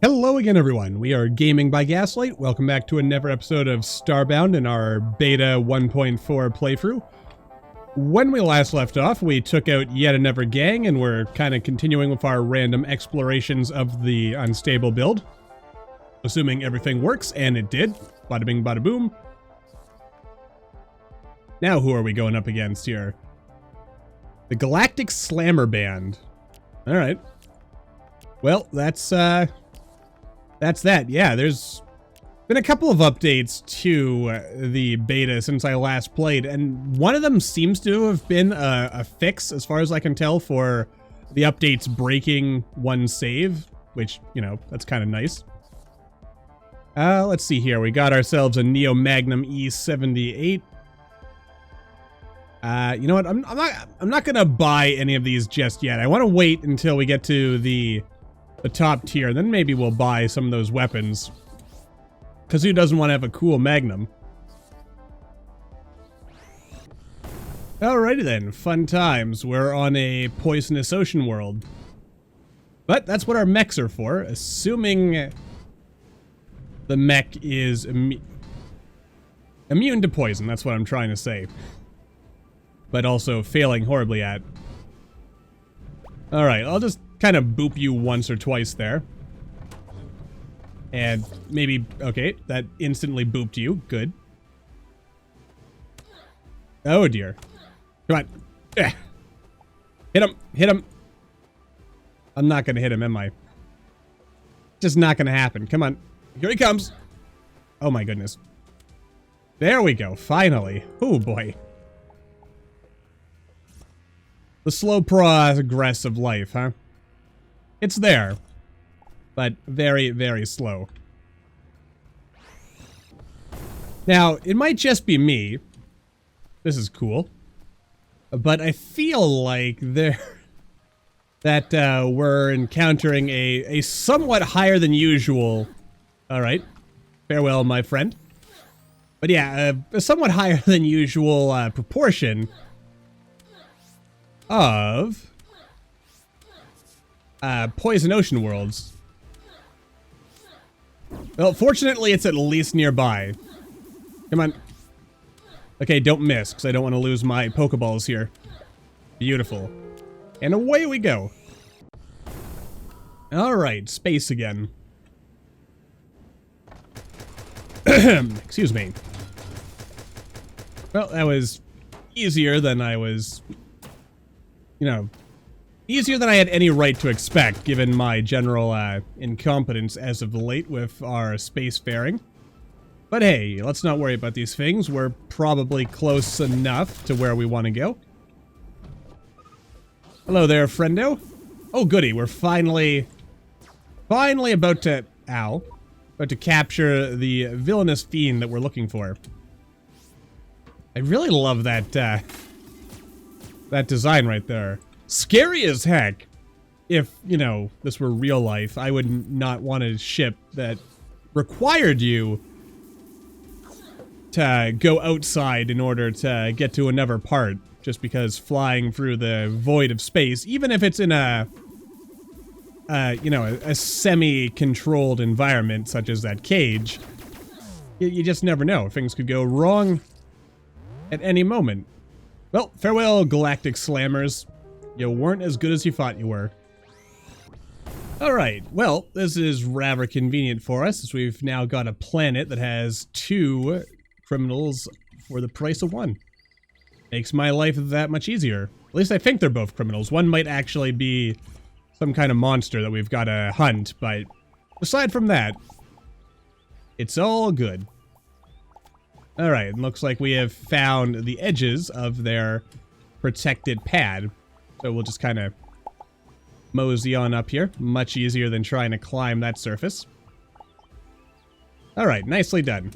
Hello again, everyone. We are Gaming by Gaslight. Welcome back to another episode of Starbound in our beta 1.4 playthrough. When we last left off, we took out yet another gang, and we're kind of continuing with our random explorations of the unstable build. Assuming everything works, and it did. Bada bing, bada boom. Now who are we going up against here? The Galactic Slammer band. Alright. Well, that's that. Yeah, there's been a couple of updates to the beta since I last played, and one of them seems to have been a fix, as far as I can tell, for the updates breaking one save, which, you know, that's kind of nice. Let's see here. We got ourselves a Neo Magnum E78. You know what? I'm not gonna buy any of these just yet. I want to wait until we get to the top tier, then maybe we'll buy some of those weapons. Because who doesn't want to have a cool Magnum? Alrighty then, fun times. We're on a poisonous ocean world. But that's what our mechs are for, assuming the mech is immune to poison. That's what I'm trying to say. But also failing horribly at. Alright, I'll just kind of boop you once or twice there. And maybe, okay, that instantly booped you. Good. Oh dear. Come on. Hit him. Hit him. I'm not gonna hit him, am I? Just not gonna happen. Come on. Here he comes. Oh my goodness. There we go. Finally. Oh boy. The slow progress of life, huh? It's there, but very, very slow. Now, it might just be me. This is cool. But I feel like we're encountering a somewhat higher than usual. Alright. Farewell, my friend. But yeah, a somewhat higher than usual proportion of poison ocean worlds. Well, fortunately, it's at least nearby. Come on. Okay, don't miss, because I don't want to lose my Pokeballs here. Beautiful. And away we go. Alright, space again. Excuse me. Well, that was easier than I was, you know, easier than I had any right to expect, given my general incompetence as of late with our spacefaring. But hey, let's not worry about these things. We're probably close enough to where we want to go. Hello there, friendo. Oh goody, we're finally about to, about to capture the villainous fiend that we're looking for. I really love that, that design right there. Scary as heck. If, you know, this were real life, I would not want a ship that required you to go outside in order to get to another part, just because flying through the void of space, even if it's in a you know, a semi-controlled environment such as that cage, you just never know. Things could go wrong at any moment. Well, farewell, Galactic Slammers. You weren't as good as you thought you were. Alright, well, this is rather convenient for us, as we've now got a planet that has 2 criminals for the price of 1. Makes my life that much easier. At least I think they're both criminals. One might actually be some kind of monster that we've got to hunt, but aside from that, it's all good. Alright, it looks like we have found the edges of their protected pad. So we'll just kind of mosey on up here. Much easier than trying to climb that surface. Alright, nicely done.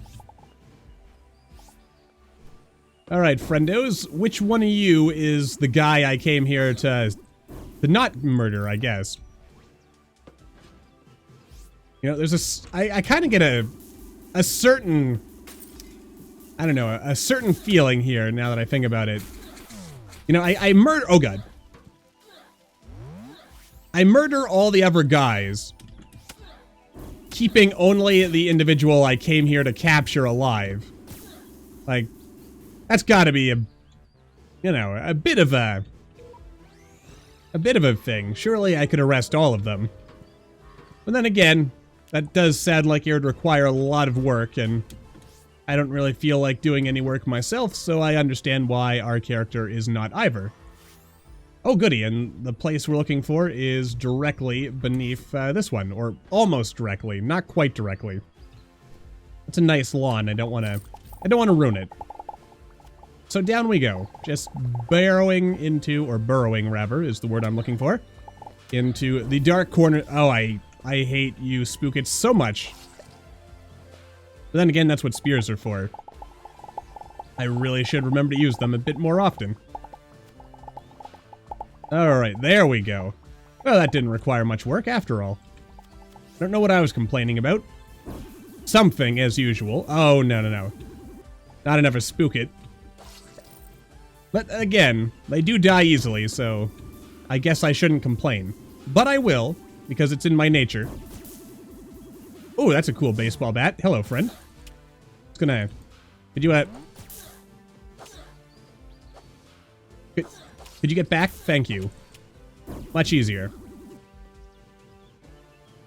Alright, friendos, which one of you is the guy I came here to not murder, I guess? You know, there's I kind of get a certain, I don't know, a certain feeling here now that I think about it. You know, I murder, oh god. I murder all the other guys keeping only the individual I came here to capture alive. Like, that's gotta be a, you know, a bit of a thing. Surely I could arrest all of them. But then again, that does sound like it would require a lot of work, and I don't really feel like doing any work myself, so I understand why our character is not either. Oh goody, and the place we're looking for is directly beneath this one, or almost directly, not quite directly. It's a nice lawn, I don't want to ruin it. So down we go, just burrowing into, or burrowing rather, is the word I'm looking for, into the dark corner. Oh, I hate you, Spookits, so much. But then again, that's what spears are for. I really should remember to use them a bit more often. Alright, there we go. Well, that didn't require much work after all. Don't know what I was complaining about. Something, as usual. Oh, no. Not another Spookit. But again, they do die easily, so I guess I shouldn't complain. But I will, because it's in my nature. Oh, that's a cool baseball bat. Hello, friend. It's gonna... Could you get back? Thank you. Much easier.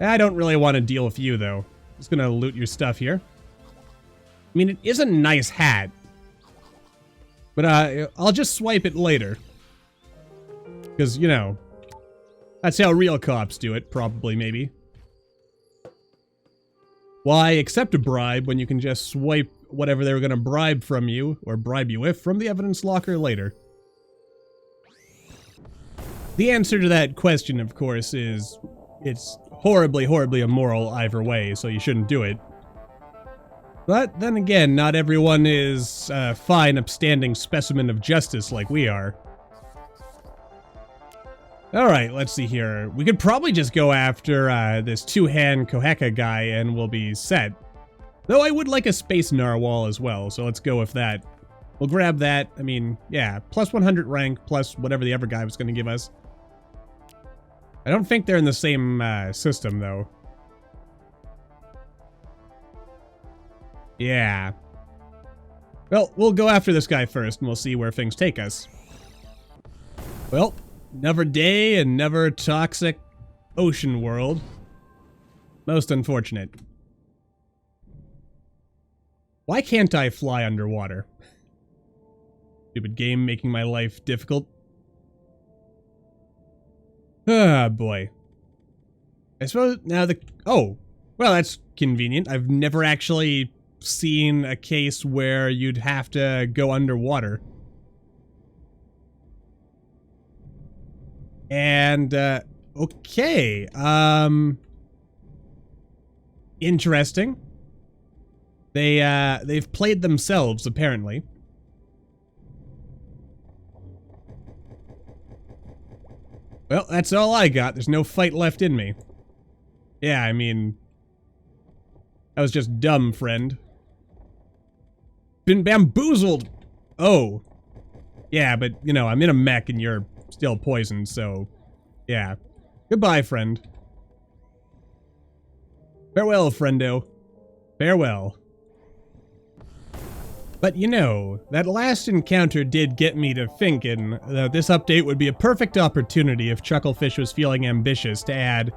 I don't really want to deal with you, though. Just gonna loot your stuff here. I mean, it is a nice hat. But I'll just swipe it later. Because, you know, that's how real cops do it, probably, maybe. Why accept a bribe when you can just swipe whatever they were going to bribe from you, or bribe you with, from the evidence locker later? The answer to that question, of course, is it's horribly, horribly immoral either way, so you shouldn't do it. But then again, not everyone is a fine, upstanding specimen of justice like we are. Alright, let's see here. We could probably just go after this two-hand Koheka guy and we'll be set. Though I would like a space narwhal as well, so let's go with that. We'll grab that. I mean, yeah, plus 100 rank, plus whatever the other guy was going to give us. I don't think they're in the same system, though. Yeah. Well, we'll go after this guy first, and we'll see where things take us. Well, another day, another toxic ocean world. Most unfortunate. Why can't I fly underwater? Stupid game making my life difficult. Ah, boy. I suppose now the... Oh, well, that's convenient. I've never actually seen a case where you'd have to go underwater. And, okay. Interesting. They've played themselves, apparently. Well, that's all I got. There's no fight left in me. Yeah, I mean... That was just dumb, friend. Been bamboozled! Oh. Yeah, but, you know, I'm in a mech and you're still poisoned, so... Yeah. Goodbye, friend. Farewell, friendo. Farewell. But you know, that last encounter did get me to thinking that this update would be a perfect opportunity if Chucklefish was feeling ambitious to add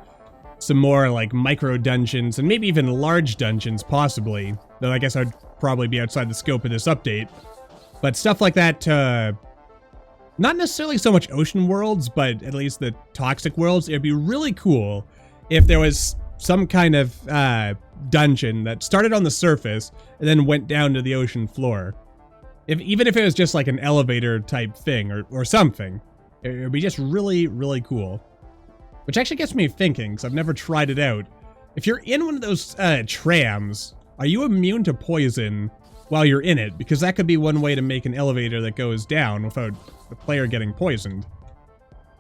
some more, like, micro dungeons, and maybe even large dungeons, possibly. Though I guess I'd probably be outside the scope of this update. But stuff like that, not necessarily so much ocean worlds, but at least the toxic worlds. It'd be really cool if there was some kind of dungeon that started on the surface and then went down to the ocean floor. Even if it was just like an elevator type thing or something. It would be just really, really cool. Which actually gets me thinking, because I've never tried it out. If you're in one of those trams, are you immune to poison while you're in it? Because that could be one way to make an elevator that goes down without the player getting poisoned.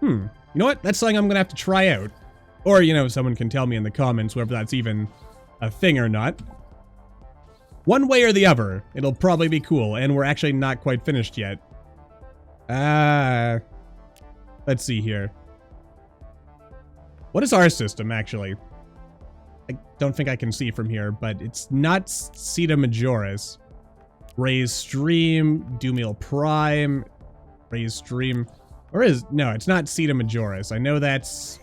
You know what? That's something I'm going to have to try out. Or, you know, someone can tell me in the comments whether that's even a thing or not. One way or the other, it'll probably be cool, and we're actually not quite finished yet. Let's see here. What is our system, actually? I don't think I can see from here, but it's not Ceta Majoris. Raise Stream, Doomil Prime, Raise Stream, or is, no, it's not Ceta Majoris. I know that's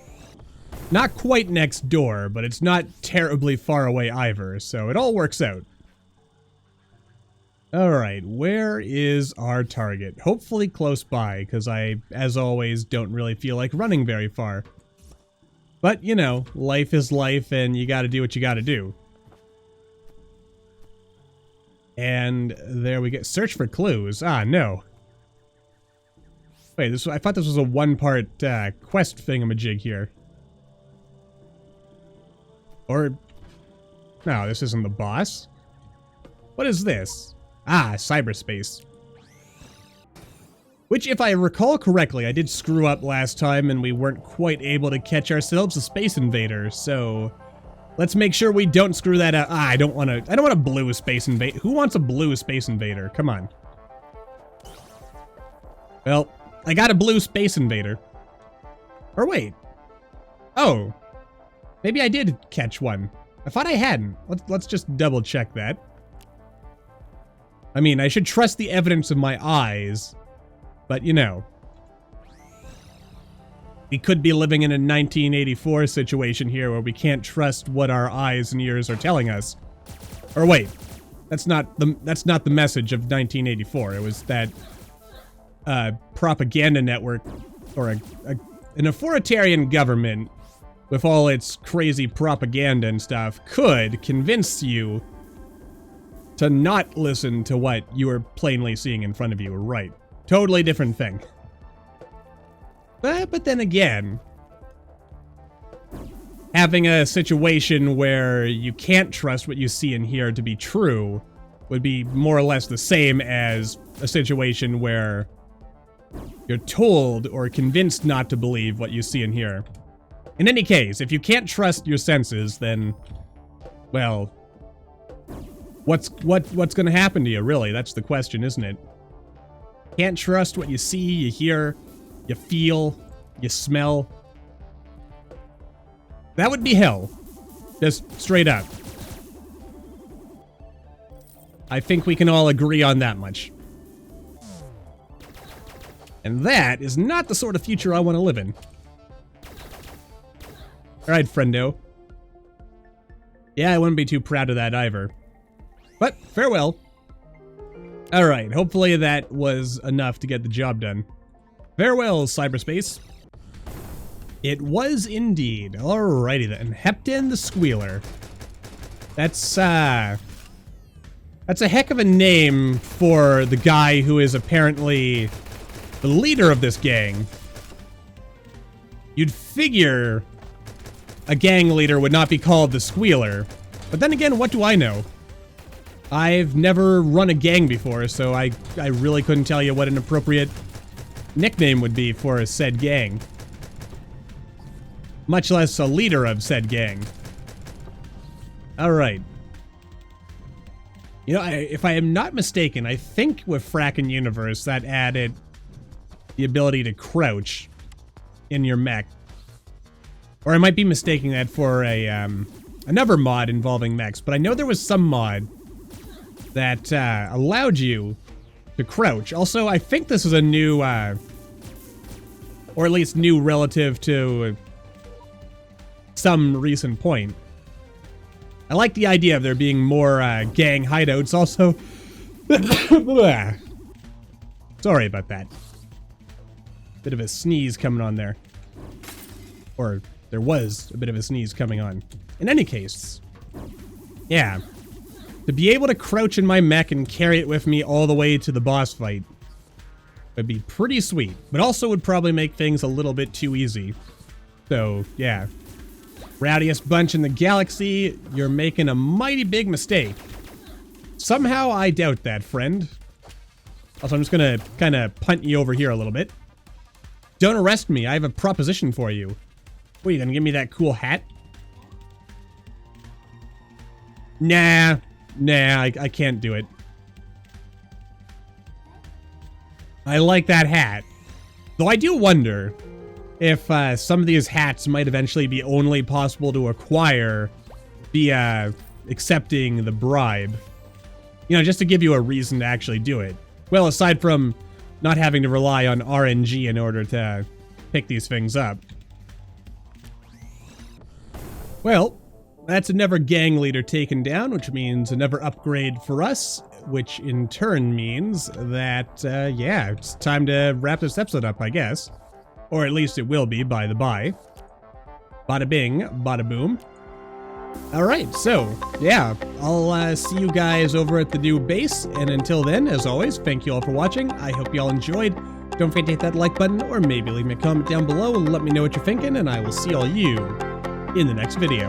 not quite next door, but it's not terribly far away either, so it all works out. Alright, where is our target? Hopefully close by, because I, as always, don't really feel like running very far. But, you know, life is life, and you gotta do what you gotta do. And there we go. Search for clues. Ah, no. Wait, I thought this was a one-part quest thingamajig here. Or... no, this isn't the boss. What is this? Ah, Cyberspace. Which, if I recall correctly, I did screw up last time and we weren't quite able to catch ourselves a Space Invader, so... let's make sure we don't screw that up. Ah, I don't want a blue Space Invader. Who wants a blue Space Invader? Come on. Well, I got a blue Space Invader. Or wait. Oh. Maybe I did catch one. I thought I hadn't. Let's just double check that. I mean, I should trust the evidence of my eyes, but you know. We could be living in a 1984 situation here where we can't trust what our eyes and ears are telling us. Or wait, that's not the message of 1984. It was that propaganda network, or an authoritarian government with all its crazy propaganda and stuff could convince you to not listen to what you are plainly seeing in front of you. Right. Totally different thing. But then again, having a situation where you can't trust what you see and hear to be true would be more or less the same as a situation where you're told or convinced not to believe what you see and hear. In any case, if you can't trust your senses, then, well, what's going to happen to you, really? That's the question, isn't it? Can't trust what you see, you hear, you feel, you smell. That would be hell. Just straight up. I think we can all agree on that much. And that is not the sort of future I want to live in. Alright, friendo. Yeah, I wouldn't be too proud of that either. But, farewell. Alright, hopefully that was enough to get the job done. Farewell, Cyberspace. It was indeed. Alrighty then. Hepton the Squealer. That's a heck of a name for the guy who is apparently the leader of this gang. You'd figure a gang leader would not be called the Squealer. But then again, what do I know? I've never run a gang before, so I really couldn't tell you what an appropriate nickname would be for a said gang. Much less a leader of said gang. Alright. You know, if I am not mistaken, I think with Fracken Universe that added the ability to crouch in your mech. Or I might be mistaking that for a another mod involving mechs, but I know there was some mod that allowed you to crouch. Also, I think this is a new, or at least new relative to some recent point. I like the idea of there being more gang hideouts also. Sorry about that. Bit of a sneeze coming on there. Or there was a bit of a sneeze coming on. In any case, yeah. To be able to crouch in my mech and carry it with me all the way to the boss fight would be pretty sweet, but also would probably make things a little bit too easy. So, yeah. Rowdiest bunch in the galaxy, you're making a mighty big mistake. Somehow I doubt that, friend. Also, I'm just gonna kind of punt you over here a little bit. Don't arrest me, I have a proposition for you. What, are you gonna give me that cool hat? Nah, I can't do it. I like that hat. Though I do wonder if some of these hats might eventually be only possible to acquire be accepting the bribe. You know, just to give you a reason to actually do it. Well, aside from not having to rely on RNG in order to pick these things up. Well, that's another gang leader taken down, which means another upgrade for us, which in turn means that, yeah, it's time to wrap this episode up, I guess. Or at least it will be, by the by. Bada bing, bada boom. Alright, so, yeah, I'll see you guys over at the new base, and until then, as always, thank you all for watching. I hope you all enjoyed. Don't forget to hit that like button, or maybe leave me a comment down below and let me know what you're thinking, and I will see all you in the next video.